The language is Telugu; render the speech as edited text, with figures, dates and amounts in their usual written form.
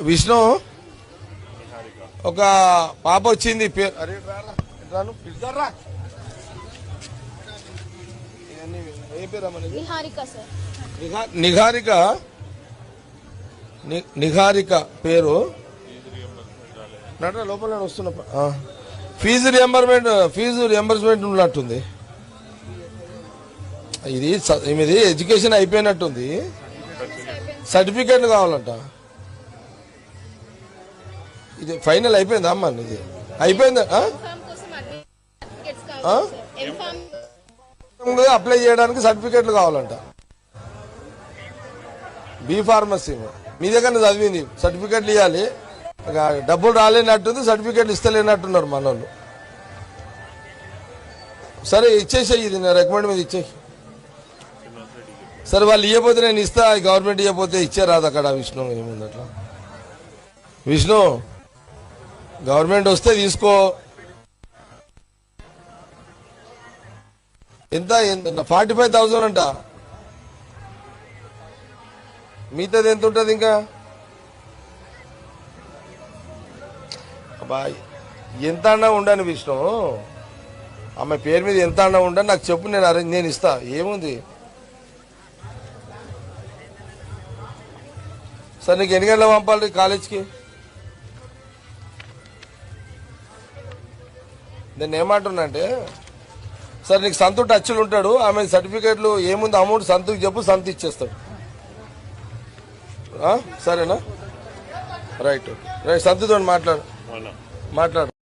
విష్ణు ఒక పాప వచ్చింది పేరు నిహారిక పేరు నట లోపల వస్తున్న ఫీజు రియంబర్స్మెంట్ ఉన్నట్టుంది. ఇది ఎడ్యుకేషన్ అయిపోయినట్టుంది, సర్టిఫికేట్ కావాలంట. ఇది ఫైనల్ అయిపోయిందా అమ్మా? ఇది అయిపోయిందా? అప్లై చేయడానికి సర్టిఫికేట్లు కావాలంట. బి ఫార్మసీ మీ దగ్గర చదివింది, సర్టిఫికేట్లు ఇవ్వాలి. డబ్బులు రాలేనట్టుంది, సర్టిఫికేట్లు ఇస్తలేనట్టున్నారు మన వాళ్ళు. సరే ఇచ్చేసేయి, ఇది నా రికమెండ్ మీద ఇచ్చేయి. సరే వాళ్ళు ఇవ్వకపోతే నేను ఇస్తా, గవర్నమెంట్ ఇవ్వకపోతే ఇచ్చేరాదు అక్కడ. విష్ణు ఏముంది అట్లా? విష్ణు గవర్నమెంట్ వస్తే తీసుకో. ఎంత 45,000 అంట. మిగతాది ఎంత ఉంటుంది ఇంకా? అబ్బా ఎంత అన్నా ఉండను విష్ణు, ఆమె పేరు మీద ఎంత అన్నా ఉండను, నాకు చెప్పు, నేను ఇస్తా. ఏముంది? సార్ నీకు ఎన్ని గంటలు పంపాలి కాలేజ్కి? నేను ఏమంటున్నా అంటే, సార్ నీకు సంతు టచ్లు ఉంటాడు, ఆమె సర్టిఫికేట్లు ఏముంది అమౌంట్ సంతుకి చెప్పు, సంతు ఇచ్చేస్తాడు. సరేనా? రైట్ రైట్, సంతుతో మాట్లాడు.